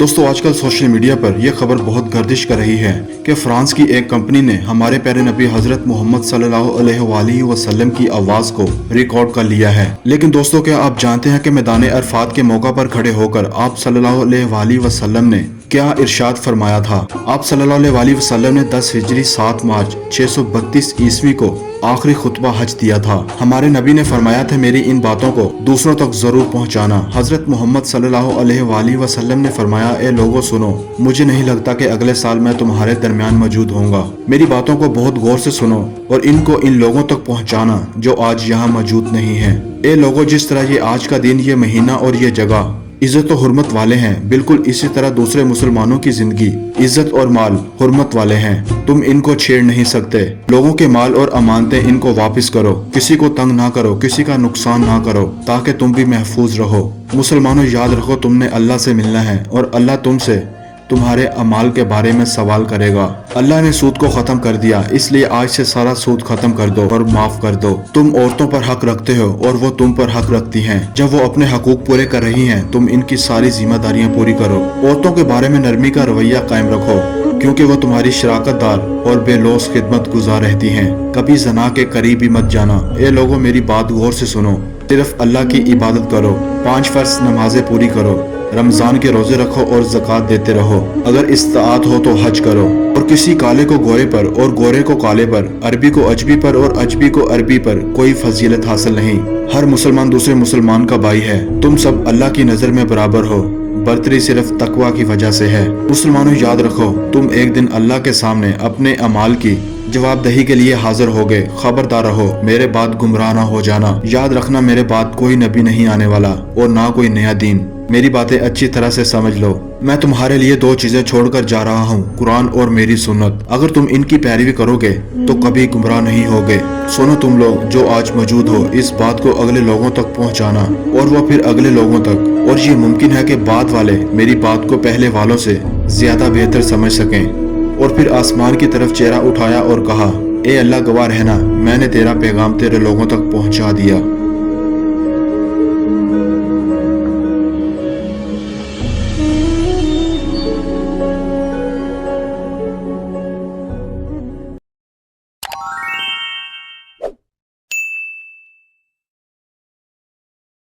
दोस्तों आजकल social media पर यह खबर बहुत गर्दिश कर रही है कि फ्रांस की एक कंपनी ने हमारे प्यारे नबी हजरत मोहम्मद सल्लल्लाहु अलैहि वसल्लम की आवाज को रिकॉर्ड कर लिया है। लेकिन दोस्तों क्या आप जानते हैं कि मैदान अरफात के मौका पर खड़े होकर आप सल्लल्लाहु अलैहि वसल्लम ने क्या इरशाद फरमाया था। आप सल्लल्लाहु अलैहि वसल्लम ने 10 हिजरी 7 मार्च 632 ईस्वी को आखिरी खुतबा हज दिया था। हमारे नबी ने फरमाया था, मेरी इन बातों को दूसरों तक जरूर पहुंचाना। हजरत मोहम्मद सल्लल्लाहु अलैहि वसल्लम ने फरमाया, ए लोगों सुनो, मुझे नहीं लगता कि अगले साल मैं तुम्हारे दरमियान मौजूद होऊंगा। मेरी बातों को बहुत गौर से सुनो और इनको इन लोगों तक पहुंचाना जो आज यहाँ मौजूद नहीं है। ए लोगों, जिस तरह ये आज का दिन, ये महीना और ये जगह इज्जत और हुर्मत वाले हैं, बिल्कुल इसी तरह दूसरे मुसलमानों की जिंदगी, इज्जत और माल हुर्मत वाले हैं। तुम इनको छेड़ नहीं सकते। लोगों के माल और अमानतें इनको वापस करो, किसी को तंग ना करो, किसी का नुकसान ना करो, ताकि तुम भी महफूज रहो। मुसलमानों याद रखो, तुमने अल्लाह से मिलना है और अल्लाह तुमसे तुम्हारे अमाल के बारे में सवाल करेगा। अल्लाह ने सूद को खत्म कर दिया, इसलिए आज से सारा सूद खत्म कर दो और माफ कर दो। तुम औरतों पर हक रखते हो और वो तुम पर हक रखती हैं। जब वो अपने हकूक पूरे कर रही हैं, तुम इनकी सारी जिम्मेदारियां पूरी करो। औरतों के बारे में नरमी का रवैया कायम रखो, क्योंकि वो तुम्हारी शराकतदार और बेलौस खिदमत गुजार रहती हैं। कभी जना के करीब भी मत जाना। ए लोगों, मेरी बात गौर से सुनो, सिर्फ अल्लाह की इबादत करो, 5 फर्ज नमाजें पूरी करो, रमजान के रोजे रखो और ज़कात देते रहो। अगर इस्ताअत हो तो हज करो और किसी काले को गोरे पर और गोरे को काले पर, अरबी को अजबी पर और अजबी को अरबी पर कोई फजीलत हासिल नहीं। हर मुसलमान दूसरे मुसलमान का भाई है। तुम सब अल्लाह की नजर में बराबर हो। बरतरी सिर्फ तकवा की वजह से है। मुसलमानों याद रखो, तुम एक दिन अल्लाह के सामने अपने अमाल की जवाबदही के लिए हाजिर हो गए। खबरदार रहो, मेरे बाद गुमराह ना हो जाना। याद रखना, मेरे बाद कोई नबी नहीं आने वाला और ना कोई नया दीन। मेरी बातें अच्छी तरह से समझ लो। मैं तुम्हारे लिए 2 चीजें छोड़कर जा रहा हूँ, कुरान और मेरी सुन्नत। अगर तुम इनकी पैरवी करोगे तो कभी गुमराह नहीं होगे। सुनो तुम लोग जो आज मौजूद हो, इस बात को अगले लोगों तक पहुँचाना और वो फिर अगले लोगों तक। और ये मुमकिन है कि बाद वाले मेरी बात को पहले वालों से ज्यादा बेहतर समझ सकें। और फिर आसमान की तरफ चेहरा उठाया और कहा, ए अल्लाह गवाह रहना, मैंने तेरा पैगाम तेरे लोगों तक पहुँचा दिया।